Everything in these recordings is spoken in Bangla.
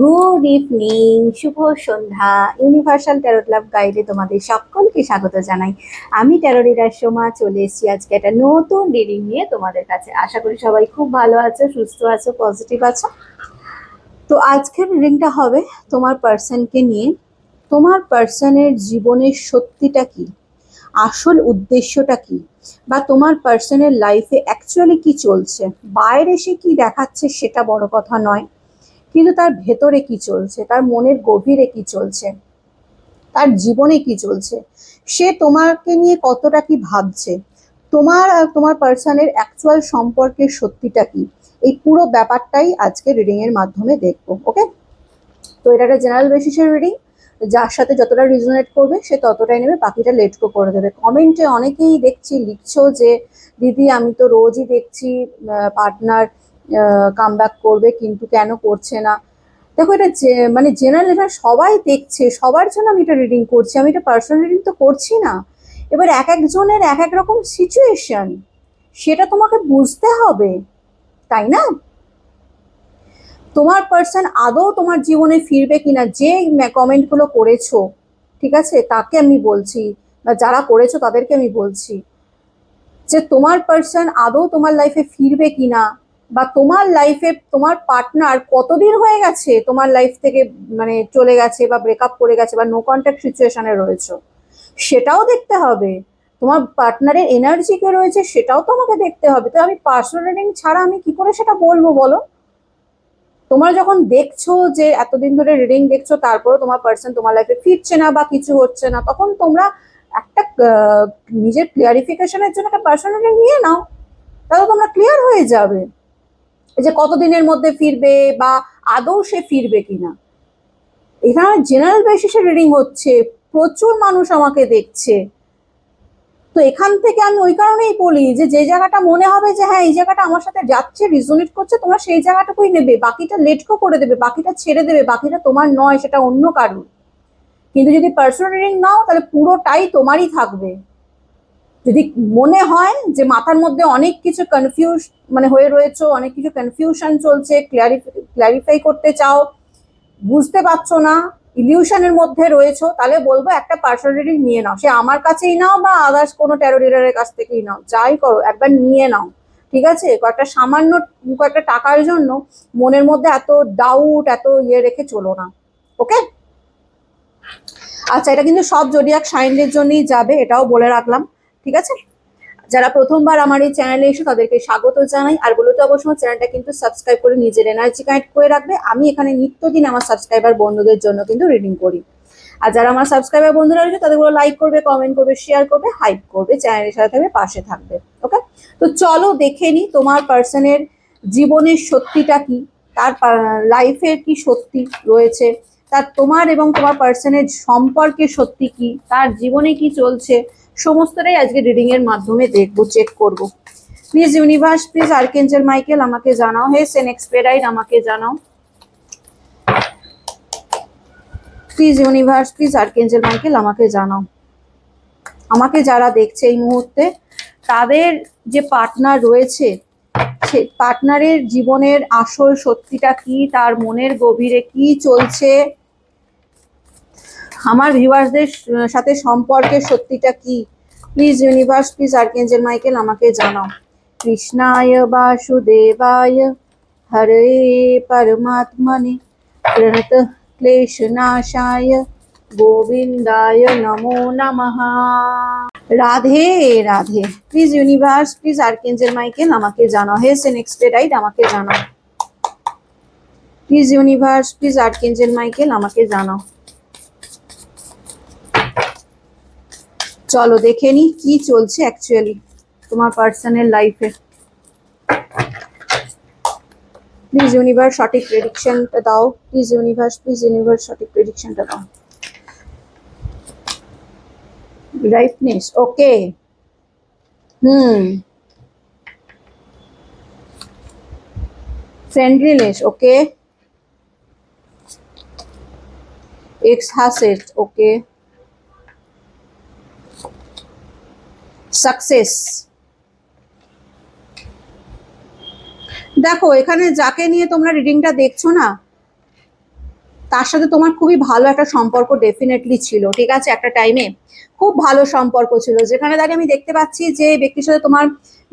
গুড ইভিনিং, শুভ সন্ধ্যা। ইউনিভার্সাল ট্যারোট লাভ গাইডে তোমাদের সকলকে স্বাগত জানাই। আমি ট্যারো রিডার সোমা চলে এসেছি আজকে একটা নতুন রিডিং নিয়ে তোমাদের কাছে। আশা করি সবাই খুব ভালো আছো, সুস্থ আছো, পজিটিভ আছো। তো আজকের রিডিংটা হবে তোমার পার্সনকে নিয়ে। তোমার পার্সনের জীবনের সত্যিটা কি, আসল উদ্দেশ্যটা কি, বা তোমার পার্সনের লাইফে অ্যাকচুয়ালি কি চলছে। বাইরে সে কি দেখাচ্ছে সেটা বড় কথা নয়, কিন্তু তার ভেতরে কি চলছে, তার মনের গভীরে কি চলছে, তার জীবনে কি চলছে, সে তোমাকে নিয়ে কতটা কি ভাবছে, তোমার আর তোমার পার্সনের অ্যাকচুয়াল সম্পর্কের সত্যিটা কি, এই পুরো ব্যাপারটাই আজকে রিডিং এর মাধ্যমে দেখবো। ওকে, তো এটা একটা জেনারেল বেসিসের রিডিং। যার সাথে যতটা রিজনেট করবে সে ততটাই নেবে, বাকিটা লেট গো করে দেবে। কমেন্টে অনেকেই দেখছি লিখছো যে দিদি আমি তো রোজই দেখছি পার্টনার কামব্যাক করবে, কিন্তু কেন করছে না। দেখো, এটা মানে জেনারেল, এটা সবাই দেখছে, সবার জন্য আমি এটা রিডিং করছি, আমি এটা পার্সোনাল রিডিং তো করছি না। এবার এক একজনের এক এক রকম সিচুয়েশন, সেটা তোমাকে বুঝতে হবে, তাই না? তোমার পার্সন আদৌ তোমার জীবনে ফিরবে কিনা, যে কমেন্টগুলো করেছো, ঠিক আছে, তাকে আমি বলছি, বা যারা করেছো তাদেরকে আমি বলছি যে তোমার পার্সন আদৌ তোমার লাইফে ফিরবে কিনা, বা তোমার লাইফে তোমার পার্টনার কতদিন হয়ে গেছে তোমার লাইফ থেকে মানে চলে গেছে, বা ব্রেকআপ করে গেছে, বা নো কন্ট্যাক্ট সিচুয়েশনে রয়েছে, সেটাও দেখতে হবে। তোমার পার্টনারের এনার্জি কে রয়েছে সেটাও তো আমাকে দেখতে হবে। তো আমি পার্সোনাল রিডিং ছাড়া আমি কি করে সেটা বলবো বলো? তোমরা যখন দেখছো যে এতদিন ধরে রিডিং দেখছো, তারপরে তোমার পার্সন তোমার লাইফে ফিরছে না বা কিছু হচ্ছে না, তখন তোমরা একটা নিজের ক্লিয়ারিফিকেশনের জন্য একটা পার্সোনাল রিডিং নিয়ে নাও, তাহলে তোমরা ক্লিয়ার হয়ে যাবে যে কতদিনের মধ্যে ফিরবে, বা আদৌ সে ফিরবে কিনা। এখানে জেনারেল বেসিসে রিডিং হচ্ছে, প্রচুর মানুষ আমাকে দেখছে। তো এখান থেকে আমি ওই কারণেই বলি যে যে জায়গাটা মনে হবে যে হ্যাঁ এই জায়গাটা আমার সাথে যাচ্ছে, রিজোনেট করছে, তোমরা সেই জায়গাটুকুই নেবে, বাকিটা লেট গো করে দেবে, বাকিটা ছেড়ে দেবে, বাকিটা তোমার নয়, সেটা অন্য কারোর। কিন্তু যদি পার্সোনাল রিডিং নাও তাহলে পুরোটাই তোমারই থাকবে। যদি মনে হয় যে মাথার মধ্যে অনেক কিছু কনফিউজ মানে হয়ে রয়েছে, অনেক কিছু কনফিউশন চলছে, ক্লারিফাই করতে চাও, বুঝতে পারছো না, ইলিউশনের মধ্যে রয়েছো, তাহলে বলবো একটা পার্সোনাল রিডিং নিয়ে নাও। সে আমার কাছেই নাও বা আদার্স কোনো ট্যারো রিডারের কাছ থেকেই নাও, যাই করো একবার নিয়ে নাও। ঠিক আছে, কয়েকটা সামান্য কয়েকটা টাকার জন্য মনের মধ্যে এত ডাউট, এত ইয়ে রেখে চলো না। ওকে, আচ্ছা, এটা কিন্তু সব জোডিয়াক সাইনদের জন্যই যাবে, এটাও বলে রাখলাম। ঠিক আছে, যারা প্রথমবার আমার এই চ্যানেলে এসে তাদেরকে স্বাগত জানাই, আর বলে তো অবশ্যই চ্যানেলটা কিন্তু সাবস্ক্রাইব করে নিজের এনার্জি কানেক্ট করে রাখবে। আমি এখানে নিত্যদিন আমার সাবস্ক্রাইবার বন্ধুদের জন্য কিন্তু রিডিং করি। আর যারা আমার সাবস্ক্রাইবার বন্ধুরা রয়েছে তাদেরগুলো লাইক করবে, কমেন্ট করবে, শেয়ার করবে, হাইপ করবে, চ্যানেলের সাথে থাকবে, পাশে থাকবে। ওকে, তো চলো দেখে নি তোমার পার্সনের জীবনের সত্যিটা কি, তার লাইফের কি সত্যি রয়েছে, তার তোমার এবং তোমার পার্সনের সম্পর্কে সত্যি কি, তার জীবনে কি চলছে, সমস্তটাই আজকে রিডিং এর মাধ্যমে দেখবো, চেক করব। Please universe, please archangel Michael আমাকে জানাও, হে সেন এক্সপেরাইট আমাকে জানাও, please universe, please archangel Michael আমাকে জানাও। আমাকে যারা দেখছে এই মুহূর্তে, তাদের যে পার্টনার রয়েছে, সে পার্টনারের জীবনের আসল সত্যিটা কি, তার মনের গভীরে কি চলছে, আমার ভিউয়ার্সদের সাথে সম্পর্কের সত্যিটা কি। Please universe, please archangel Michael আমাকে জানাও। কৃষ্ণায় বাসুদেবায় হরে পরমাত্মনে প্রণত ক্লেশনাশায় গোবিন্দায় নমো নমঃ। Radhe Radhe. Please universe, please archangel Michael আমাকে জানাও, হে সেন এক্সপেরাইট আমাকে জানাও। Please universe, please archangel Michael আমাকে জানাও। চলো দেখে নি কি চলছে অ্যাকচুয়ালি তোমার পার্সোনাল লাইফে। প্লিজ ইউনিভার্স সঠিক প্রেডিকশনটা দাও, প্লিজ ইউনিভার্স, প্লিজ ইউনিভার্স সঠিক প্রেডিকশনটা দাও। রাইটনেস, ওকে, ফ্রেন্ডলিনেস, ওকে, এক্সহাসেট, ওকে, সাকসেস। দেখো এখানে যাকে নিয়ে তোমরা রিডিংটা দেখছো না, তার সাথে তোমার খুবই ভালো একটা সম্পর্ক ডেফিনেটলি ছিল, ঠিক আছে, একটা টাইমে খুব ভালো সম্পর্ক ছিল, যেখানে দাঁড়িয়ে আমি দেখতে পাচ্ছি যে ব্যক্তির সাথে তোমার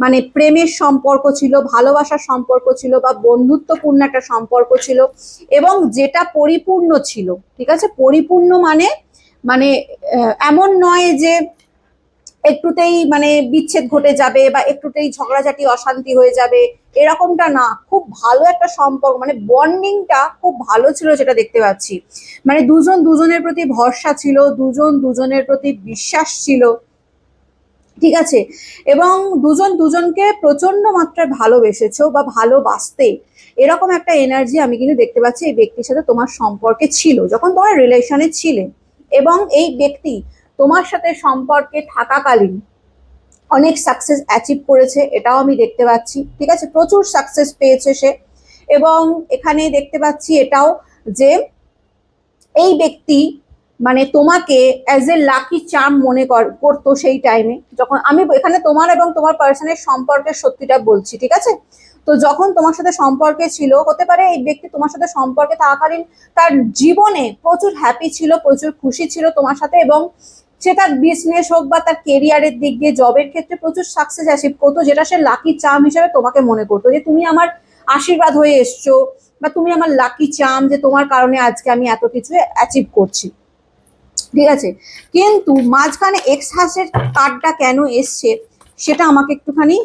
মানে প্রেমের সম্পর্ক ছিল, ভালোবাসার সম্পর্ক ছিল, বা বন্ধুত্বপূর্ণ একটা সম্পর্ক ছিল, এবং যেটা পরিপূর্ণ ছিল, ঠিক আছে, পরিপূর্ণ মানে মানে এমন নয় যে একটুতেই মানে বিচ্ছেদ ঘটে যাবে বা একটুতেই ঝগড়াঝাটি অশান্তি হয়ে যাবে, এরকমটা না, খুব ভালো একটা সম্পর্ক, মানে বন্ডিংটা খুব ভালো ছিল যেটা দেখতে পাচ্ছি। মানে দুজন দুজনের প্রতি ভরসা ছিল, দুজন দুজনের প্রতি বিশ্বাস ছিল, ঠিক আছে, এবং দুজন দুজনকে প্রচন্ড মাত্রায় ভালোবেসেছো বা ভালোবাসতে, এরকম একটা এনার্জি আমি কিন্তু দেখতে পাচ্ছি এই ব্যক্তির সাথে তোমার সম্পর্কে ছিল যখন তোমার রিলেশনে ছিলে। এবং এই ব্যক্তি তোমার সাথে সম্পর্কে থাকাকালীন অনেক সাকসেস অ্যাচিভ করেছে, এটাও আমি দেখতে পাচ্ছি, ঠিক আছে, প্রচুর সাকসেস পেয়েছে সে। এবং এখানে দেখতে পাচ্ছি এটাও যে এই ব্যক্তি মানে তোমাকে অ্যাজ এ লাকি চার্ম মনে করতো সেই টাইমে, যখন আমি এখানে তোমার এবং তোমার পার্সনের সম্পর্কের সত্যিটা বলছি, ঠিক আছে। তো যখন তোমার সাথে সম্পর্কে ছিল, হতে পারে এই ব্যক্তি তোমার সাথে সম্পর্কে থাকাকালীন তার জীবনে প্রচুর হ্যাপি ছিল, প্রচুর খুশি ছিল তোমার সাথে, এবং সে তার বিজনেস হোক বা তার কেরিয়ারের দিক দিয়ে জবের ক্ষেত্রে প্রচুর সাকসেস অ্যাচিভ করতো, যেটা সে লাকি চার্ম হিসেবে তোমাকে মনে করতো, যে তুমি আমার আশীর্বাদ হয়ে এসছো, বা তুমি আমার লাকি চার্ম, যে তোমার কারণে আজকে আমি এত কিছু অ্যাচিভ করছি, ঠিক আছে। কিন্তু মাঝখানে এক্স হাসের কার্ডটা কেন এসছে সেটা আমাকে একটুখানি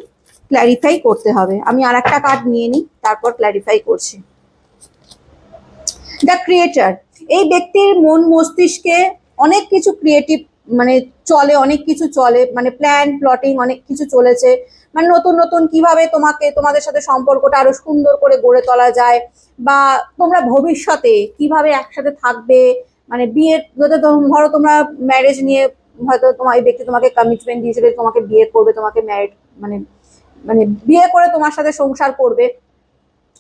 ক্ল্যারিফাই করতে হবে। আমি আর একটা কার্ড নিয়ে নিই, তারপর ক্ল্যারিফাই করছি। দ্য ক্রিয়েটার, এই ব্যক্তির মন মস্তিষ্কে অনেক কিছু ক্রিয়েটিভ মানে চলে, অনেক কিছু চলে, মানে প্ল্যান প্লটিং অনেক কিছু চলেছে, মানে নতুন নতুন কিভাবে তোমাদের সাথে সম্পর্কটা আরো সুন্দর করে গড়ে তোলা যায়, বা তোমরা ভবিষ্যতে কিভাবে একসাথে থাকবে, মানে বিয়ের ধরো তোমরা ম্যারেজ নিয়ে হয়তো তোমার এই ব্যক্তি তোমাকে কমিটমেন্ট দিয়েছিল, তোমাকে বিয়ে করবে, তোমাকে ম্যারেড মানে মানে বিয়ে করে তোমার সাথে সংসার করবে,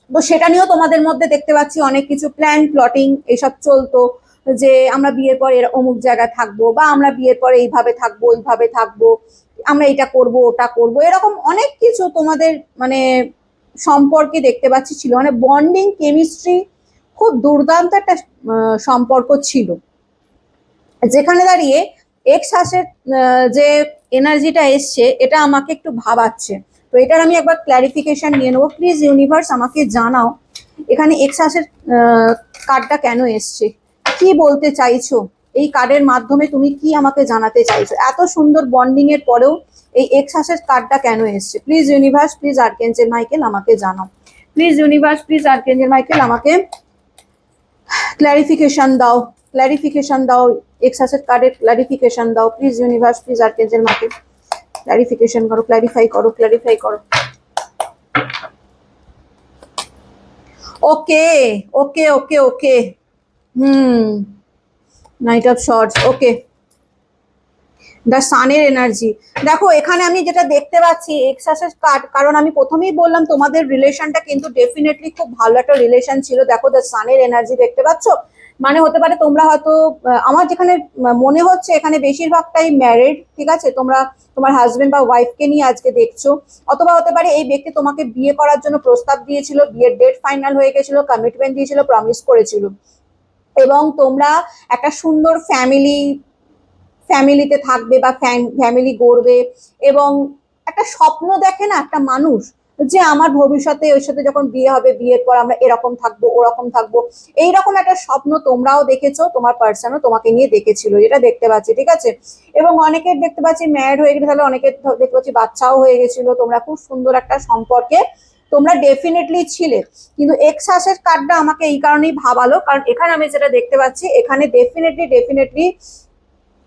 তো সেটা নিয়েও তোমাদের মধ্যে দেখতে পাচ্ছি অনেক কিছু প্ল্যান প্লটিং এসব চলতো, যে আমরা বিয়ের পর অমুক জায়গায় থাকবো, বা আমরা বিয়ের পরে এইভাবে থাকবো ওইভাবে থাকবো, আমরা এটা করব ওটা করব, এরকম অনেক কিছু তোমাদের মানে সম্পর্কে দেখতে পাচ্ছি ছিল, মানে বন্ডিং কেমিস্ট্রি খুব দুর্দান্ত একটা সম্পর্ক ছিল, যেখানে দাঁড়িয়ে এক্স হাসের যে এনার্জিটা এসছে এটা আমাকে একটু ভাবাচ্ছে। তো এটার আমি একবার ক্ল্যারিফিকেশন নিয়ে নেবো। প্লিজ ইউনিভার্স আমাকে জানাও এখানে এক্স হাসের কার্ডটা কেন এসছে, কি বলতে চাইছো, এই কার্ডের মাধ্যমে তুমি কি আমাকে জানাতে চাইছো, এত সুন্দর বন্ডিং এর পরেও এই এক্স হাসের কার্ডটা কেন এসছে। Please universe, please archangel Michael আমাকে জানাও। Please universe, please archangel Michael আমাকে ক্ল্যারিফিকেশন দাও, ক্ল্যারিফিকেশন দাও, এক্সাসের কার্ডের ক্ল্যারিফিকেশন দাও। প্লিজ ইউনিভার্স, প্লিজ আর্কেঞ্জেল মাকে ক্ল্যারিফিকেশন করো, ক্ল্যারিফাই করো, ক্ল্যারিফাই করো। Okay okay okay okay, night of shorts, okay, the সানের এনার্জি। দেখো এখানে আমি যেটা দেখতে পাচ্ছি এক্সাসেস কার্ড, কারণ আমি প্রথমেই বললাম তোমাদের রিলেশনটা কিন্তু ডেফিনেটলি খুব ভালো একটা রিলেশন ছিল। দেখো দ্য সানের এনার্জি দেখতে পাচ্ছ, মানে হতে পারে তোমরা হয়তো আমার যেখানে মনে হচ্ছে এখানে বেশিরভাগটাই ম্যারিড, ঠিক আছে, তোমরা তোমার হাজবেন্ড বা ওয়াইফকে নিয়ে আজকে দেখছো, অথবা হতে পারে এই ব্যক্তি তোমাকে বিয়ে করার জন্য প্রস্তাব দিয়েছিল, বিয়ের ডেট ফাইনাল হয়ে গেছিল, কমিটমেন্ট দিয়েছিল, প্রমিস করেছিল, এবং তোমরা একটা সুন্দর ফ্যামিলিতে থাকবে বা ফ্যামিলি গড়বে, এবং একটা স্বপ্ন দেখে না একটা মানুষ, যে আমার ভবিষ্যতে ওর সাথে যখন বিয়ে হবে, বিয়ের পর আমরা এরকম থাকবো ওরকম থাকবো, এইরকম একটা স্বপ্ন তোমরাও দেখেছো, তোমার পার্সনও তোমাকে নিয়ে দেখেছিল, এটা দেখতে পাচ্ছি, ঠিক আছে। এবং অনেকের দেখতে পাচ্ছি ম্যারিড হয়ে গেছে, তাহলে অনেকের দেখতে পাচ্ছি বাচ্চাও হয়ে গেছিল, তোমরা খুব সুন্দর একটা সম্পর্কে তোমরা ডেফিনেটলি ছিলে। কিন্তু এক্সাসের কার্ডটা আমাকে এই কারণেই ভাবালো, কারণ এখানে আমি যেটা দেখতে পাচ্ছি এখানে ডেফিনেটলি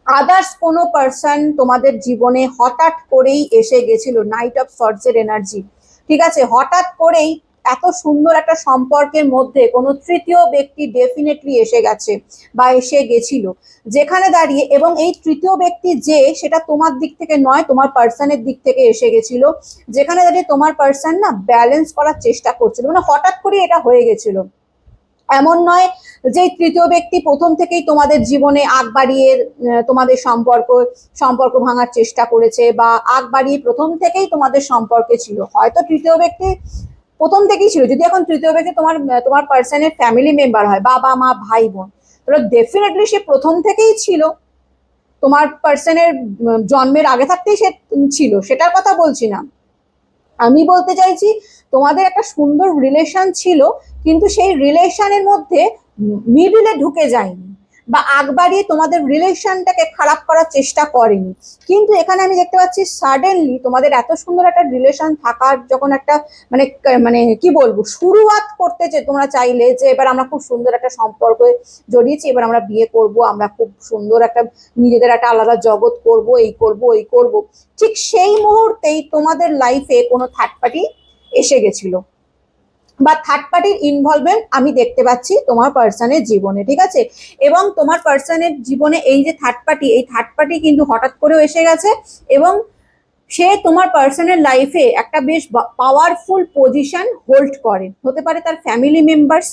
আদার্স কোনো পার্সন তোমাদের জীবনে হঠাৎ করেই এসে গেছিল, নাইট অফ সর্টসের এনার্জি, ঠিক আছে, হঠাৎ করেই এত সুন্দর একটা সম্পর্কের মধ্যে কোনো তৃতীয় ব্যক্তি ডেফিনেটলি এসে গেছে বা এসে গেছিল, যেখানে দাঁড়িয়ে, এবং এই তৃতীয় ব্যক্তি যে সেটা তোমার দিক থেকে নয়, তোমার পার্সনের দিক থেকে এসে গেছিল, যেখানে দাঁড়িয়ে তোমার পার্সন না ব্যালেন্স করার চেষ্টা করছিল, মানে হঠাৎ করে এটা হয়ে গেছিল, এমন নয় যে তৃতীয় ব্যক্তি প্রথম থেকেই তোমাদের জীবনে আগ বাড়িয়ে তোমাদের সম্পর্ক ভাঙার চেষ্টা করেছে, বা আগ বাড়িয়ে প্রথম থেকেই তোমাদের সম্পর্কে ছিল, হয়তো তৃতীয় ব্যক্তি প্রথম থেকেই ছিল। যদি এখন তৃতীয় ব্যক্তি তোমার তোমার পার্সনের ফ্যামিলি মেম্বার হয়, বাবা মা ভাই বোন, তাহলে ডেফিনেটলি সে প্রথম থেকেই ছিল, তোমার পার্সনের জন্মের আগে থাকতেই সে ছিল, সেটার কথা বলছি না। আমি বলতে চাইছি তোমাদের একটা সুন্দর রিলেশন ছিল, কিন্তু সেই রিলেশনের মধ্যে মিডিলে ঢুকে যায়নি বা আগ বাড়িয়ে তোমাদের রিলেশনটাকে খারাপ করার চেষ্টা করেনি। কিন্তু এখানে আমি দেখতে পাচ্ছি সাডেনলি তোমাদের এত সুন্দর একটা রিলেশন থাকার যখন একটা মানে মানে কি বলবো শুরুয়াত করতে যে তোমরা চাইলে যে এবার আমরা খুব সুন্দর একটা সম্পর্কে জড়িয়েছি, এবার আমরা বিয়ে করব, আমরা খুব সুন্দর একটা নিজেদের একটা আলাদা জগৎ করব, এই করব ওই করব, ঠিক সেই মুহূর্তেই তোমাদের লাইফে কোনো থার্ড পার্টি এসে গেছিল বা থার্ড পার্টির ইনভলভমেন্ট আমি দেখতে পাচ্ছি তোমার পার্সনের জীবনে, ঠিক আছে। এবং তোমার পার্সনের জীবনে এই যে থার্ড পার্টি, এই থার্ড পার্টি কিন্তু হঠাৎ করেও এসে গেছে এবং সে তোমার পার্সনের লাইফে একটা বেশ পাওয়ারফুল পজিশন হোল্ড করে, হতে পারে তার ফ্যামিলি মেম্বার্স,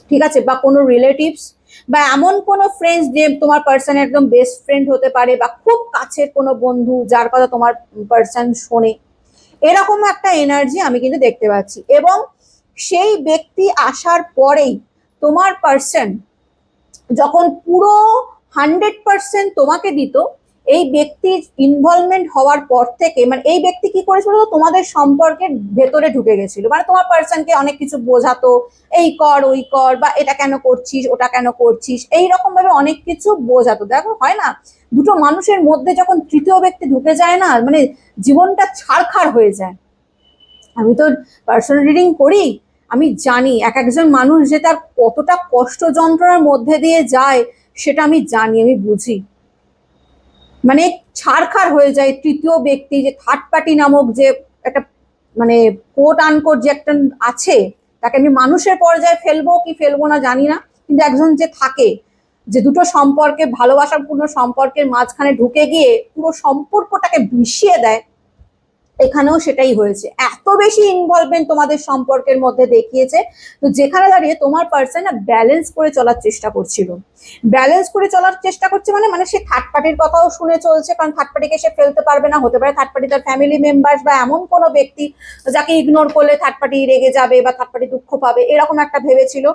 ঠিক আছে, বা কোনো রিলেটিভস বা এমন কোনো ফ্রেন্ডস যে তোমার পার্সন একদম বেস্ট ফ্রেন্ড হতে পারে বা খুব কাছের কোনো বন্ধু যার কথা তোমার পার্সন শোনে, এরকম একটা এনার্জি আমি কিন্তু দেখতে পাচ্ছি। এবং সেই ব্যক্তি আসার পরেই তোমার পার্সন যখন পুরো 100% তোমাকে দিত, এই ব্যক্তির ইনভলভমেন্ট হওয়ার পর থেকে মানে এই ব্যক্তি কি করেছিল, তোমাদের সম্পর্কের ভেতরে ঢুকে গেছিল, মানে তোমার পার্সনকে অনেক কিছু বোঝাতো, এই কর ওই কর বা এটা কেন করছিস ওটা কেন করছিস, এইরকম ভাবে অনেক কিছু বোঝাতো। দেখো হয় না, দুটো মানুষের মধ্যে যখন তৃতীয় ব্যক্তি ঢুকে যায় না, মানে জীবনটা ছাড়খাড় হয়ে যায়। আমি তো পার্সোনাল রিডিং করি, আমি জানি এক একজন মানুষ যে তার কতটা কষ্ট যন্ত্রণার মধ্যে দিয়ে যায়, সেটা আমি জানি, আমি বুঝি। মানে ছাড়খাড় হয়ে যায় তৃতীয় ব্যক্তি, যে থার্ড পার্টি নামক যে একটা মানে কোট আনকোট যে একটা আছে, তাকে আমি মানুষের পর্যায়ে ফেলবো কি ফেলবো না জানি না, কিন্তু একজন যে থাকে, যে দুটো সম্পর্কে ভালোবাসাপূর্ণ সম্পর্কের মাঝখানে ঢুকে গিয়ে পুরো সম্পর্কটাকে বিষিয়ে দেয়, এখানেও সেটাই হয়েছে। এত বেশি ইনভলভমেন্ট তোমাদের সম্পর্কের মধ্যে দেখিয়েছে, তো যেখানে দাঁড়িয়ে তোমার পার্সন না ব্যালেন্স করে চলার চেষ্টা করছিল। ব্যালেন্স করে চলার চেষ্টা করছে মানে মানে সে থার্ড পার্টির কথাও শুনে চলছে, কারণ থার্ড পার্টিকে সে ফেলতে পারবে না, হতে পারে থার্ড পার্টি তার ফ্যামিলি মেম্বার বা এমন কোনো ব্যক্তি যাকে ইগনোর করলে থার্ড পার্টি রেগে যাবে বা থার্ড পার্টি দুঃখ পাবে, এরকম একটা ভেবেছিল।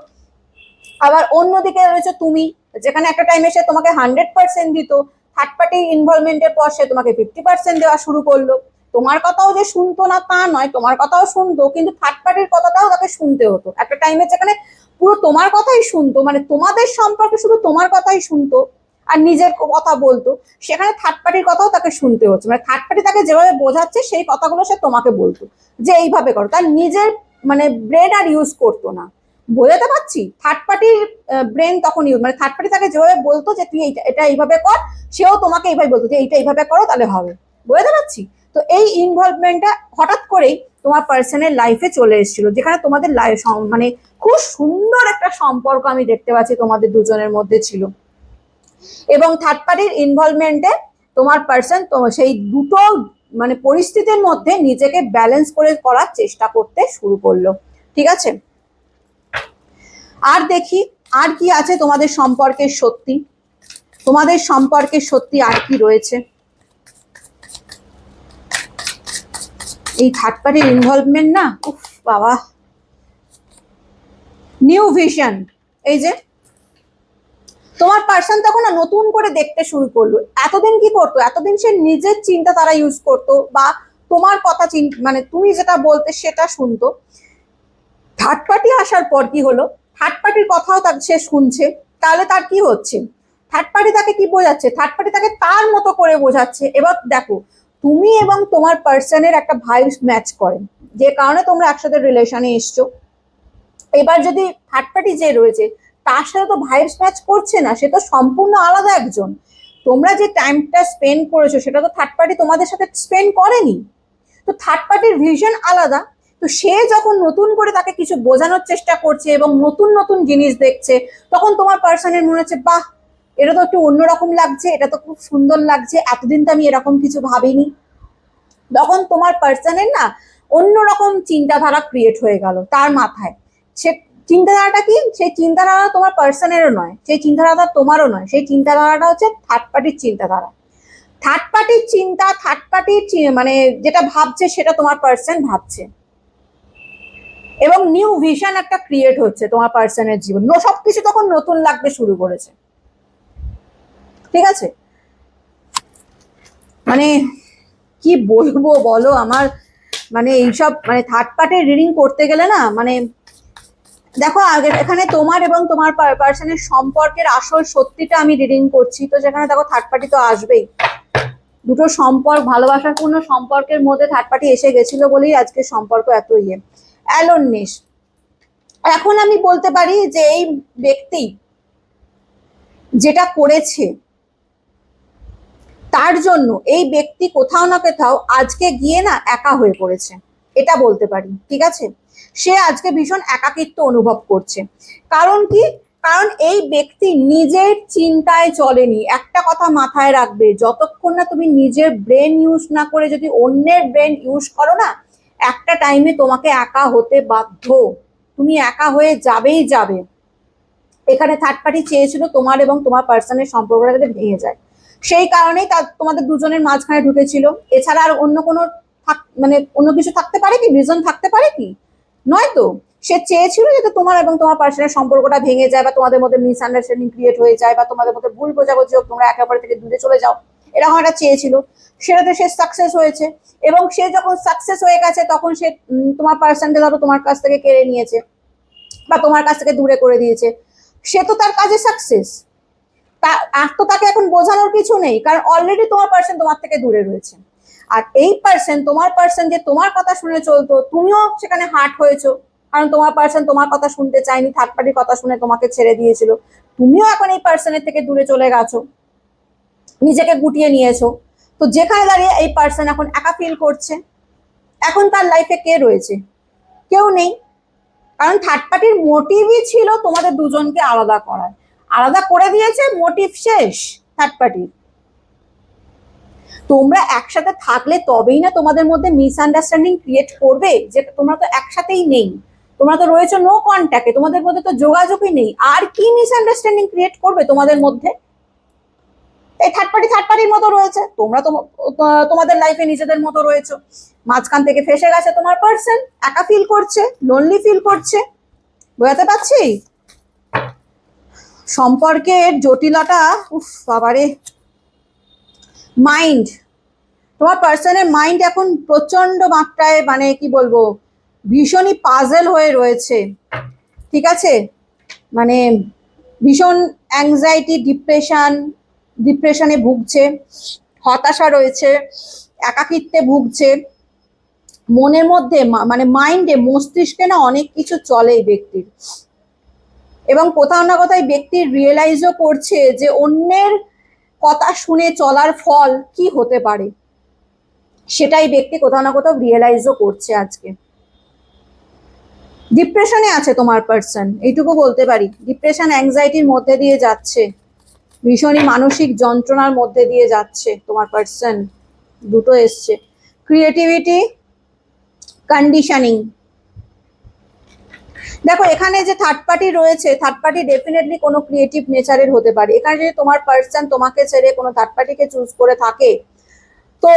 আবার অন্যদিকে রয়েছে তুমি, যেখানে একটা টাইমে সে তোমাকে 100% দিত, থার্ড পার্টি ইনভলভমেন্টের পর সে তোমাকে 50% দেওয়া শুরু করলো। তোমার কথাও যে শুনতো না তা নয়, তোমার কথাও শুনতো, কিন্তু থার্ড পার্টির কথাটাও তাকে শুনতে হতো একটা টাইমে, যেখানে পুরো তোমার কথাই শুনতো, মানে তোমাদের সম্পর্কে শুধু তোমার কথাই শুনতো আর নিজের কথা বলতো, সেখানে থার্ড পার্টির কথাও তাকে শুনতে হচ্ছে। মানে থার্ড পার্টি তাকে যেভাবে বোঝাচ্ছে সেই কথাগুলো সে তোমাকে বলতো যে এইভাবে করো, তার নিজের মানে ব্রেন আর ইউজ করতো না। বোঝাতে পারছি, থার্ড পার্টির ব্রেন তখন ইউজ, মানে থার্ড পার্টি তাকে যেভাবে বলতো যে তুই এটা এইভাবে কর, সেও তোমাকে এইভাবে বলতো যে এইটা এইভাবে করো তাহলে হবে। বোঝাতে পারছি? তো এই ইনভলভমেন্টটা হঠাৎ করেই তোমার পার্সনের লাইফে চলে এসেছিল, যেখানে তোমাদের লাইফ মানে খুব সুন্দর একটা সম্পর্ক আমি দেখতে পাচ্ছি তোমাদের দুজনের মধ্যে ছিল। এবং থার্ড পার্টির ইনভলভমেন্টে তোমার পার্সন তো সেই দুটো মানে পরিস্থিতির মধ্যে নিজেকে ব্যালেন্স করে করার চেষ্টা করতে শুরু করলো, ঠিক আছে। আর দেখি আর কি আছে তোমাদের সম্পর্কের সত্যি, তোমাদের সম্পর্কের সত্যি আর কি রয়েছে। এই থার্ড পার্টির ইনভলভমেন্ট না, উফ বাবা, নিউ ভিশন। এই যে তোমার পার্সন তখন না নতুন করে দেখতে শুরু করলো। এতদিন কি করতো, এতদিন সে নিজের চিন্তা তারা ইউজ করতো বা তোমার কথা মানে তুমি যেটা বলতে সেটা শুনতো। থার্ড পার্টি আসার পর কি হলো, থার্ড পার্টির কথাও সে শুনছে, তাহলে তার কি হচ্ছে, থার্ড পার্টি তাকে কি বোঝাচ্ছে, থার্ড পার্টি তাকে তার মতো করে বোঝাচ্ছে। এবার দেখো, তুমি এবং তোমার পার্সনের একটা ভাইবস ম্যাচ করে, যে কারণে তোমরা একসাথে রিলেশনে এসছো। এবার যদি থার্ড পার্টি যে রয়েছে তার সাথে তো ভাইবস ম্যাচ করছে না, সে তো সম্পূর্ণ আলাদা একজন। তোমরা যে টাইমটা স্পেন্ড করেছো সেটা তো থার্ড পার্টি তোমাদের সাথে স্পেন্ড করেনি, তো থার্ড পার্টির ভিশন আলাদা। তো সে যখন নতুন করে তাকে কিছু বোঝানোর চেষ্টা করছে এবং নতুন নতুন জিনিস দেখছে, তখন তোমার পার্সনের মনে হচ্ছে বাহ, এটা তো একটু অন্যরকম লাগছে, এটা তো খুব সুন্দর লাগছে, এতদিন তো আমি এরকম কিছু ভাবিনি। তখন তোমার পার্সনের না অন্যরকম চিন্তাধারা ক্রিয়েট হয়ে গেল তার মাথায়। সে চিন্তাধারাটা কি, সেই চিন্তাধারা তোমার পার্সনেরও নয়, সেই চিন্তাধারা তোমারও নয়, সেই চিন্তাধারাটা হচ্ছে থার্ড পার্টির চিন্তাধারা। থার্ড পার্টির চিন্তা, থার্ড পার্টির মানে যেটা ভাবছে সেটা তোমার পার্সন ভাবছে। এবং নিউ ভিশন একটা ক্রিয়েট হচ্ছে তোমার পার্সনের জীবন, সবকিছু তখন নতুন লাগতে শুরু করেছে। ঠিক আছে, মানে কি বলবো বলো, আমার মানে এইসব মানে থার্ড পার্টির রিডিং করতে গেলে না, মানে দেখো আগে এখানে তোমার এবং তোমার পার্সনের সম্পর্কের আসল সত্যিটা আমি রিডিং করছি, তো সেখানে দেখো থার্ড পার্টি তো আসবেই। দুটো সম্পর্ক, ভালোবাসাপূর্ণ সম্পর্কের মধ্যে থার্ড পার্টি এসে গেছিল বলেই আজকে সম্পর্ক এত অ্যালোননেস। এখন আমি বলতে পারি যে এই ব্যক্তি যেটা করেছে তার জন্য এই ব্যক্তি কোথাও না কোথাও আজকে গিয়ে না একা হয়ে পড়েছে, এটা বলতে পারি। ঠিক আছে, সে আজকে ভীষণ একাকিত্ব অনুভব করছে। কারণ কি? কারণ এই ব্যক্তি নিজের চিন্তায় চলেনি। একটা কথা মাথায় রাখবে, যতক্ষণ না তুমি নিজের ব্রেন ইউজ না করে যদি অন্যের ব্রেন ইউজ করো না, একটা টাইমে তোমাকে একা হতে বাধ্য, তুমি একা হয়ে যাবেই যাবে। এখানে থার্ড পার্টি চেয়েছিল তোমার এবং তোমার পার্সনের সম্পর্কটা যাতে ভেঙে যায়, সেই কারণেই তোমাদের দুজনের মাঝখানে ঢুকেছিল। এছাড়া আর অন্য কোনো মানে অন্য কিছু থাকতে পারে কি, রিজন থাকতে পারে কি? নয় তো। সে চেয়েছিল যাতে তোমার এবং তোমার পার্সনের সম্পর্কটা ভেঙে যায়, বা তোমাদের মধ্যে মিসআন্ডারস্ট্যান্ডিং ক্রিয়েট হয়ে যায়, বা তোমাদের মধ্যে ভুল বোঝাবুঝি হোক, তোমরা একে অপরের থেকে দূরে চলে যাও, এরকম একটা চেয়েছিল। সেটাতে সে সাকসেস হয়েছে, এবং সে যখন সাকসেস হয়ে গেছে তখন সে তোমার পার্সনকে ধরো তোমার কাছ থেকে কেড়ে নিয়েছে বা তোমার কাছ থেকে দূরে করে দিয়েছে। সে তো তার কাজে সাকসেস, আর তো তাকে এখন বোঝানোর কিছু নেই, কারণ অলরেডি তোমার পার্সন তোমার থেকে দূরে রয়েছে। আর এই পার্সন, তোমার পার্সন যে তোমার কথা শুনে চলতো, তুমিও সেখানে হার্ট হয়েছো, কারণ তোমার পার্সন তোমার কথা শুনতে চায়নি, থার্ড পার্টির কথা শুনে তোমাকে ছেড়ে দিয়েছিল। তুমিও এখন এই পার্সনের থেকে দূরে চলে গেছো, নিজেকে গুটিয়ে নিয়েছো। তো যেখানে দাঁড়িয়ে এই পার্সন এখন একা ফিল করছে। এখন তার লাইফে কে রয়েছে? কেউ নেই, কারণ থার্ড পার্টির মোটিভই ছিল তোমাদের দুজনকে আলাদা করার। আলাদা করে দিয়েছে, মোটিভ শেষ থার্ড পার্টির। তোমরা একসাথে থাকলে তবেই না তোমাদের মধ্যে মিসআন্ডারস্ট্যান্ডিং ক্রিয়েট করবে, যে তোমরা তো একসাথেই নেই, তোমরা তো রয়েছে নো কন্ট্যাক্টে, তোমাদের মধ্যে তো যোগাযোগই নেই, আর কি মিসআন্ডারস্ট্যান্ডিং ক্রিয়েট করবে তোমাদের মধ্যে? এই থার্ড পার্টির মতো রয়েছে, তোমরা তোমাদের লাইফে নিজেদের মতো রয়েছে, মাঝখান থেকে ফেসে গেছে তোমার পার্সন, একা ফিল করছে, লোনলি ফিল করছে। বোঝাতে পারছি সম্পর্কের জটিলতা? উফ বাবারে। মাইন্ড, তোমার পার্সনের মাইন্ড এখন প্রচন্ড মাত্রায় মানে কি বলবো, ভীষণই পাজেল হয়ে রয়েছে। ঠিক আছে, মানে ভীষণ অ্যাংজাইটি, ডিপ্রেশনে ভুগছে, হতাশা রয়েছে, একাকিত্বে ভুগছে। মনের মধ্যে মানে মাইন্ডে, মস্তিষ্কে না অনেক কিছু চলে এই ব্যক্তির, এবং কোথাও না কোথাও ব্যক্তির রিয়েলাইজও করছে যে অন্যের কথা শুনে চলার ফল কি হতে পারে, সেটাই ব্যক্তি কোথাও না কোথাও রিয়েলাইজও করছে আজকে। ডিপ্রেশনে আছে তোমার পার্সন, এইটুকু বলতে পারি। ডিপ্রেশন, অ্যাংজাইটির মধ্যে দিয়ে যাচ্ছে, ভীষণই মানসিক যন্ত্রণার মধ্যে দিয়ে যাচ্ছে তোমার পার্সন। দুটো এসছে, ক্রিয়েটিভিটি, কন্ডিশনিং। দেখো এখানে যে থার্ড পার্টি রয়েছে, থার্ড পার্টি ডেফিনেটলি কোনো ক্রিয়েটিভ নেচারের হতে পারে। এখানে যদি তোমার পার্সন তোমাকে ছেড়ে কোনো থার্ড পার্টিকে চুজ করে থাকে, তো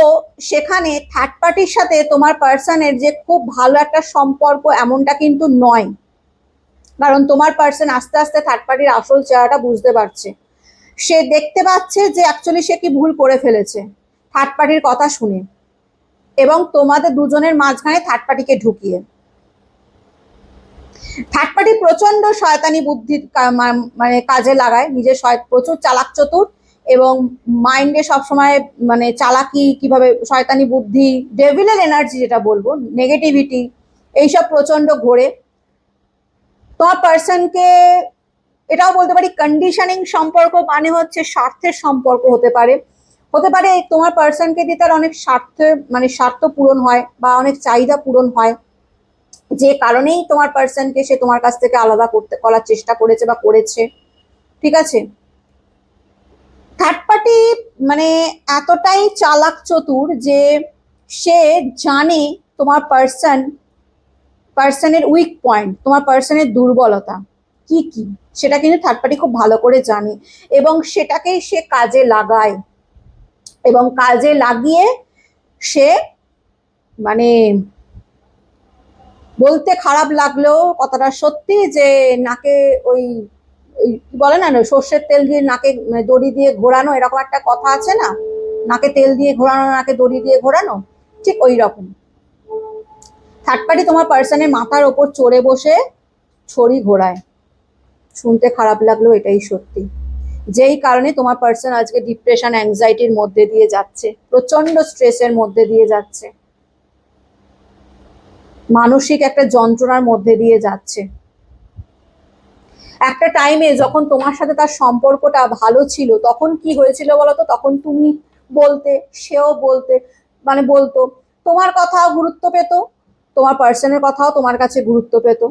সেখানে থার্ড পার্টির সাথে তোমার পার্সনের যে খুব ভালো একটা সম্পর্ক এমনটা কিন্তু নয়, কারণ তোমার পার্সন আস্তে আস্তে থার্ড পার্টির আসল চেহারাটা বুঝতে পারছে। সে দেখতে পাচ্ছে যে অ্যাকচুয়ালি সে কি ভুল করে ফেলেছে থার্ড পার্টির কথা শুনে, এবং তোমাদের দুজনের মাঝখানে থার্ড পার্টিকে ঢুকিয়ে। থার্ড পার্টি প্রচন্ড শয়তানি বুদ্ধি মানে কাজে লাগায়, নিজের প্রচুর চালাক চতুর, এবং মাইন্ডে সবসময় মানে চালাকি, কিভাবে শয়তানি বুদ্ধি, ডেভিলের এনার্জি যেটা বলবো, নেগেটিভিটি, এইসব প্রচন্ড ঘোরে তোমার পার্সনকে। এটাও বলতে পারি কন্ডিশনিং সম্পর্ক মানে হচ্ছে স্বার্থের সম্পর্ক হতে পারে। তোমার পার্সনকে দিয়ে তার অনেক স্বার্থ পূরণ হয়, বা অনেক চাহিদা পূরণ হয়, যে কারণেই তোমার পার্সনকে সে তোমার কাছ থেকে আলাদা করার চেষ্টা করেছে বা করেছে। ঠিক আছে, থার্ড পার্টি মানে এতটাই চালাক চতুর যে সে জানে তোমার পার্সনের উইক পয়েন্ট, তোমার পার্সনের দুর্বলতা কি কি, সেটা কিন্তু থার্ড পার্টি খুব ভালো করে জানে, এবং সেটাকেই সে কাজে লাগায়, এবং কাজে লাগিয়ে সে মানে বলতে খারাপ লাগলেও কথাটা সত্যি যে নাকে ওই বলে না সর্ষের তেল দিয়ে নাকে দড়ি দিয়ে ঘোরানো, এরকম একটা কথা আছে না, নাকে তেল দিয়ে ঘোরানো নাকে দড়ি দিয়ে ঘোরানো, ঠিক ওই রকম। থার্ড পার্টি তোমার পার্সনের মাথার ওপর চড়ে বসে ছড়ি ঘোরায়, শুনতে খারাপ লাগলেও এটাই সত্যি। যেই কারণে তোমার পার্সন আজকে ডিপ্রেশন অ্যাংজাইটির মধ্যে দিয়ে যাচ্ছে, প্রচন্ড স্ট্রেসের মধ্যে দিয়ে যাচ্ছে, মানসিক একটা যন্ত্রণার মধ্যে দিয়ে যাচ্ছে। একটা টাইমে যখন তোমার সাথে তার সম্পর্কটা ভালো ছিল তখন কি হয়েছিল বলতো, তখন তুমি বলতে, সেও বলতে, মানে বলতো, তোমার কথাও গুরুত্ব পেত, তোমার পার্সনের কথাও তোমার কাছে গুরুত্ব পেত,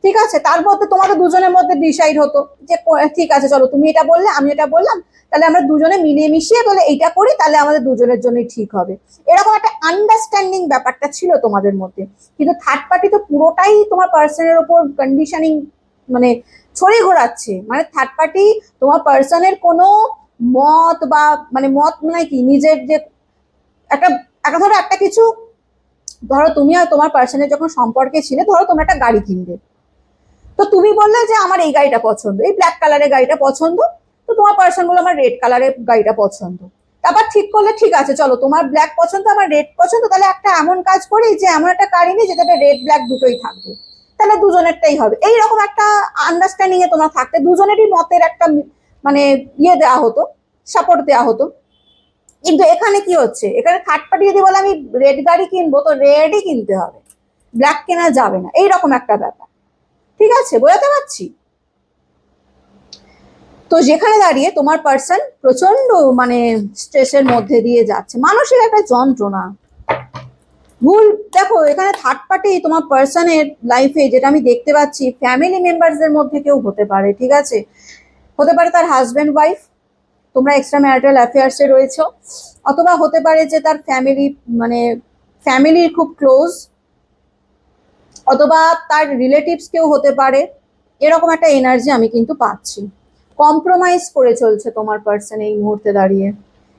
ঠিক আছে। তার মধ্যে তোমাদের দুজনের মধ্যে ডিসাইড হতো যে ঠিক আছে চলো তুমি এটা বললে আমি এটা বললাম, তাহলে আমরা দুজনে মিলিয়ে মিশিয়ে বলে এইটা করি, তাহলে আমাদের দুজনের জন্যই ঠিক হবে, এরকম একটা আন্ডারস্ট্যান্ডিং ব্যাপারটা ছিল তোমাদের মধ্যে। কিন্তু থার্ড পার্টি তো পুরোটাই তোমার পার্সনের ওপর কন্ডিশনিং, মানে ছড়ি ঘোরাচ্ছে। মানে থার্ড পার্টি তোমার পার্সনের কোনো মত বা মানে মত মানে কি নিজের যে একটা একটা ধরো একটা কিছু, ধরো তুমি আর তোমার পার্সনের যখন সম্পর্কে ছিলে, ধরো তোমরা একটা গাড়ি কিনবে, তো তুমি বললে যে আমার এই গাড়িটা পছন্দ, এই ব্ল্যাক কালারের গাড়িটা পছন্দ, তো তোমার পার্সন বলে আমার রেড কালারের গাড়িটা পছন্দ। তারপর ঠিক করলে ঠিক আছে চলো তোমার ব্ল্যাক পছন্দ আমার রেড পছন্দ, তাহলে একটা এমন কাজ করি যে এমন একটা গাড়ি নিই যেটাতে রেড ব্ল্যাক দুটোই থাকবে, তাহলে দুজনেরটাই হবে, এইরকম একটা আন্ডারস্ট্যান্ডিং এ তোমার থাকতে দুজনেরই মতের একটা মানে ইয়ে দেওয়া হতো, সাপোর্ট দেওয়া হতো। কিন্তু এখানে কি হচ্ছে, এখানে থার্ড পার্টি যদি বলে আমি রেড গাড়ি কিনবো তো রেডই কিনতে হবে, ব্ল্যাক কেনা যাবে না, এইরকম একটা ব্যাপার, ঠিক আছে, বোঝাতে পারছি? তো যেখানে দাঁড়িয়ে তোমার পার্সন প্রচন্ড মানে স্ট্রেসের মধ্যে দিয়ে যাচ্ছে, মানসিক একটা যন্ত্রণা। ভুল দেখো, এখানে থার্ড পার্টি তোমার পার্সনের লাইফে যেটা আমি দেখতে পাচ্ছি, ফ্যামিলি মেম্বারসদের মধ্যে কেউ হতে পারে, ঠিক আছে, হতে পারে তার হাজব্যান্ড ওয়াইফ, তোমরা এক্সট্রা ম্যারিটাল অ্যাফেয়ার্সে রয়েছো, অথবা হতে পারে যে তার ফ্যামিলি, মানে ফ্যামিলির খুব ক্লোজ, অথবা তার রিলেটিভস কেউ হতে পারে, এরকম একটা এনার্জি আমি কিন্তু পাচ্ছি। কম্প্রোমাইজ করে চলছে তোমার পার্সন এই মুহূর্তে দাঁড়িয়ে,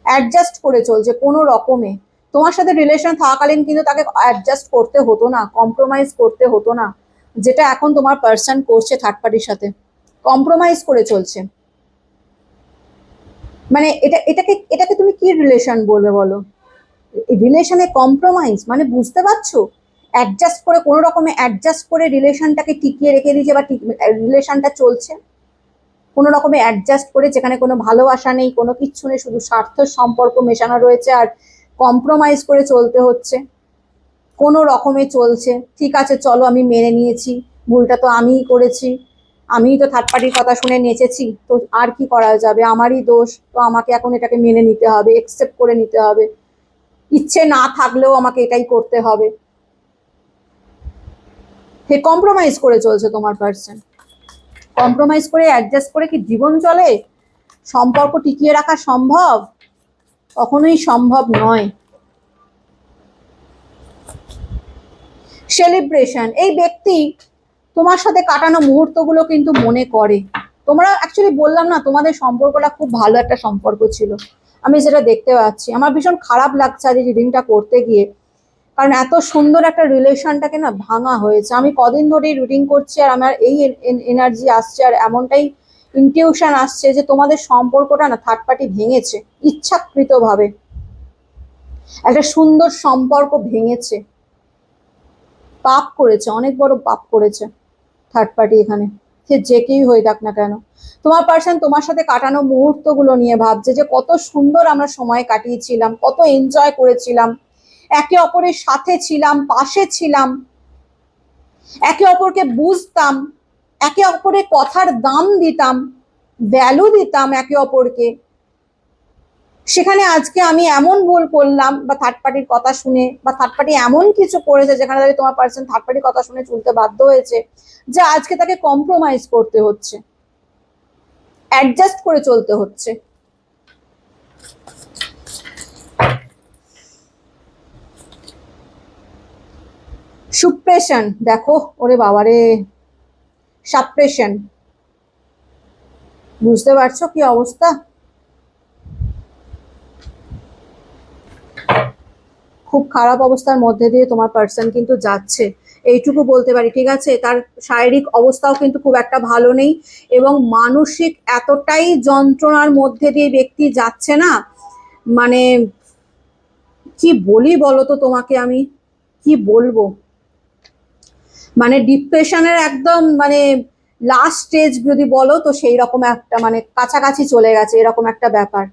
অ্যাডজাস্ট করে চলছে কোনো রকমে। তোমার সাথে রিলেশন থাকাকালীন কিন্তু তাকে অ্যাডজাস্ট করতে হতো না, কম্প্রোমাইজ করতে হতো না, যেটা এখন তোমার পার্সন করছে থার্ড পার্টির সাথে, কম্প্রোমাইজ করে চলছে। মানে এটাকে এটাকে তুমি কি রিলেশন বলবে বলো, রিলেশনে কম্প্রোমাইজ মানে বুঝতে পারছো, অ্যাডজাস্ট করে কোনো রকমে অ্যাডজাস্ট করে রিলেশনটাকে টিকিয়ে রেখে দিয়েছে বা রিলেশনটা চলছে কোনো রকমে অ্যাডজাস্ট করে, যেখানে কোনো ভালোবাসা নেই, কোনো কিচ্ছু নেই, শুধু স্বার্থের সম্পর্ক মেশানো রয়েছে আর কম্প্রোমাইজ করে চলতে হচ্ছে, কোনো রকমে চলছে, ঠিক আছে চলো আমি মেনে নিয়েছি, ভুলটা তো আমিই করেছি, আমিই তো থার্ড পার্টির কথা শুনে নেচেছি, তো আর কি করা যাবে, আমারই দোষ, তো আমাকে এখন এটাকে মেনে নিতে হবে, একসেপ্ট করে নিতে হবে, ইচ্ছে না থাকলেও আমাকে এটাই করতে হবে। হে কম্প্রোমাইজ করে চলছে তোমার পার্সন, কম্প্রোমাইজ করে অ্যাডজাস্ট করে কি জীবন চলে, সম্পর্ক টিকিয়ে রাখা সম্ভব? কখনোই সম্ভব নয়। সেলিব্রেশন, এই ব্যক্তি তোমার সাথে কাটানো মুহূর্তগুলো কিন্তু মনে করে, তোমরা অ্যাকচুয়ালি বললাম না তোমাদের সম্পর্কটা খুব ভালো একটা সম্পর্ক ছিল, আমি যেটা দেখতে পাচ্ছি, আমার ভীষণ খারাপ লাগছে আজ এই রিডিংটা করতে গিয়ে, কারণ এত সুন্দর একটা রিলেশনটাকে না ভাঙা হয়েছে। আমি কদিন ধরেই রিডিং করছি আর আমার এই এনার্জি আসছে আর এমনটাই ইনটিউশন আসছে যে তোমাদের সম্পর্কটা না থার্ড পার্টি ভেঙেছে ইচ্ছাকৃতভাবে, একটা সুন্দর সম্পর্ক ভেঙেছে, পাপ করেছে, অনেক বড় পাপ করেছে থার্ড পার্টি এখানে, সে যে কেউই হয়ে থাক না কেন। তোমার পার্সন তোমার সাথে কাটানো মুহূর্তগুলো নিয়ে ভাবছে যে কত সুন্দর আমরা সময় কাটিয়েছিলাম, কত এনজয় করেছিলাম, একে অপরের সাথে ছিলাম, পাশে ছিলাম, একে অপরকে বুঝতাম, একে অপরের কথার দাম দিতাম, ভ্যালু দিতাম একে অপরকে, সেখানে আজকে আমি এমন ভুল করলাম বা থার্ড পার্টির কথা শুনে বা থার্ড পার্টি এমন কিছু করেছে যেখানে দাঁড়িয়ে তোমার পার্সন থার্ড পার্টির কথা শুনে চলতে বাধ্য হয়েছে, যে আজকে তাকে কম্প্রোমাইজ করতে হচ্ছে, অ্যাডজাস্ট করে চলতে হচ্ছে। সুপ্রেশন দেখো, ওরে বাবারে, সাপ্রেশন, বুঝতে পারছো কি অবস্থা, খুব খারাপ অবস্থার মধ্যে দিয়ে তোমার পার্সন কিন্তু যাচ্ছে। এইটুকু বলতে পারি, ঠিক আছে? তার শারীরিক অবস্থাও কিন্তু খুব একটা ভালো নেই, এবং মানসিক এতটাই যন্ত্রণার মধ্যে দিয়ে ব্যক্তি যাচ্ছে না, মানে কি বলি বলো তো তোমাকে, আমি কি বলবো, মানে ডিপ্রেশনের একদম মানে লাস্ট স্টেজ যদি বলো তো সেই রকম একটা, মানে কাছাকাছি চলে গেছে এরকম একটা ব্যাপার।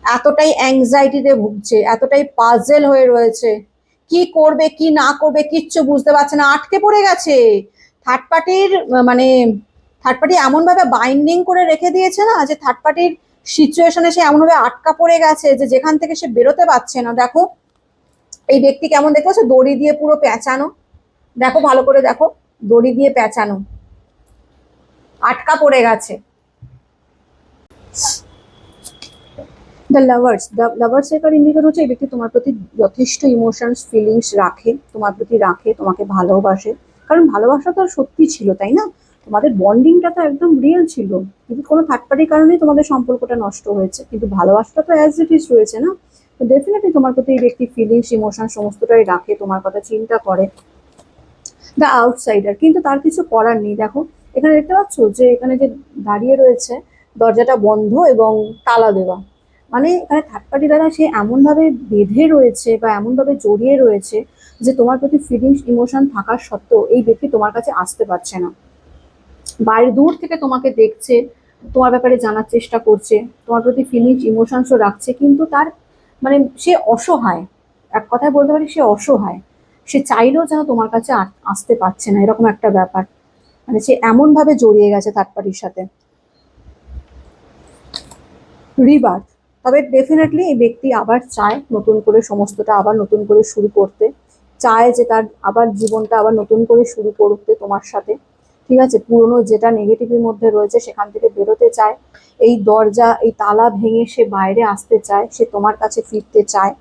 এতটাই অ্যাংজাইটিতে ভুগছে, এতটাই পাজেল হয়ে রয়েছে, কি করবে কি না করবে কিচ্ছু বুঝতে পারছে না, আটকে পড়ে গেছে। থার্ড পার্টির মানে থার্ড পার্টি এমন ভাবে বাইন্ডিং করে রেখে দিয়েছে না, যে থার্ড পার্টির সিচুয়েশনে সে এমন ভাবে আটকা পড়ে গেছে যে যেখান থেকে সে বেরোতে পারছে না। দেখো এই ব্যক্তি কেমন, দেখতে পাচ্ছ, দড়ি দিয়ে পুরো পেঁচানো, দেখো ভালো করে দেখো, দড়ি দিয়ে পেঁচানো, আটকা পড়ে গেছে। দ্য লাভার্স এর ইন্ডিকেট হচ্ছে এই ব্যক্তি তোমার প্রতি যথেষ্ট ইমোশনস ফিলিংস রাখে, তোমার প্রতি রাখে, তোমাকে ভালোবাসে। কারণ ভালোবাসা তো আর সত্যি ছিল, তাই না? তোমাদের বন্ডিংটা তো একদম রিয়েল ছিল, কিন্তু কোনো থার্ড পার্টির কারণেই তোমাদের সম্পর্কটা নষ্ট হয়েছে, কিন্তু ভালোবাসাটা তো অ্যাজ ইট ইজ রয়েছে না। তো ডেফিনেটলি তোমার প্রতি এই ব্যক্তি ফিলিংস ইমোশন সমস্তটাই রাখে, তোমার কথা চিন্তা করে। দ্য আউটসাইডার, কিন্তু তার কিছু করার নেই। দেখো এখানে দেখতে পাচ্ছ যে এখানে যে দাঁড়িয়ে রয়েছে, দরজাটা বন্ধ এবং তালা দেওয়া, মানে এখানে থার্ড পার্টি দ্বারা সে এমনভাবে বেঁধে রয়েছে বা এমনভাবে জড়িয়ে রয়েছে যে তোমার প্রতি ফিলিংস ইমোশন থাকার সত্ত্বেও এই ব্যক্তি তোমার কাছে আসতে পারছে না। বাইরে দূর থেকে তোমাকে দেখছে, তোমার ব্যাপারে জানার চেষ্টা করছে, তোমার প্রতি ফিলিংস ইমোশনসও রাখছে, কিন্তু তার মানে সে অসহায়, এক কথায় বলতে পারি সে অসহায়। সে চাইলেও যেন তোমার কাছে আসতে পারছে না, এরকম একটা ব্যাপার, মানে সে এমন ভাবে জড়িয়ে গেছে থার্ড পার্টির সাথে। রিবার্থ, তবে ডেফিনেটলি এই ব্যক্তি আবার চায় নতুন করে সমস্তটা আবার নতুন করে শুরু করতে, চায় যে তার আবার জীবনটা আবার নতুন করে শুরু করতে তোমার সাথে, ঠিক আছে? পুরনো যেটা নেগেটিভের মধ্যে রয়েছে সেখান থেকে বেরোতে চায়, এই দরজা এই তালা ভেঙে সে বাইরে আসতে চায়, সে তোমার কাছে ফিরতে চায়,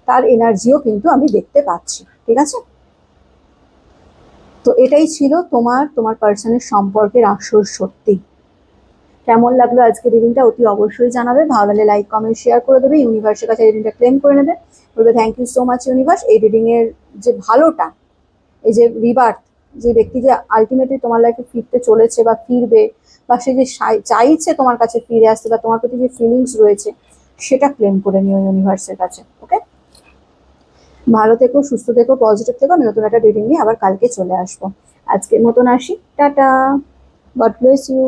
তার এনার্জিও কিন্তু আমি দেখতে পাচ্ছি, ঠিক আছে? তো এটাই ছিল তোমার পার্সনের সম্পর্কের আসল সত্যি। কেমন লাগলো আজকে রিডিংটা অতি অবশ্যই জানাবে, ভালো লাগলে লাইক কমেন্ট শেয়ার করে দেবে, ইউনিভার্সের কাছে রিডিংটা ক্লেম করে নেবে, বলবে thank you so much universe, এই রিডিং এর যে ভালোটা, এই যে রিবার্থ, যে ব্যক্তি যে আলটিমেটলি তোমার লাইফে ফিরতে চলেছে বা ফিরবে, বা সে যে চাইছে তোমার কাছে ফিরে আসতে, বা তোমার প্রতি যে ফিলিংস রয়েছে সেটা ক্লেম করে নিও ইউনিভার্সের কাছে। ওকে, ভালো থেকো, সুস্থ থেকো, পজিটিভ থেকো। আমি নতুন একটা রিডিং নিয়ে আবার কালকে চলে আসবো। আজকের মতন আসি, টাটা, গড ব্লেস ইউ।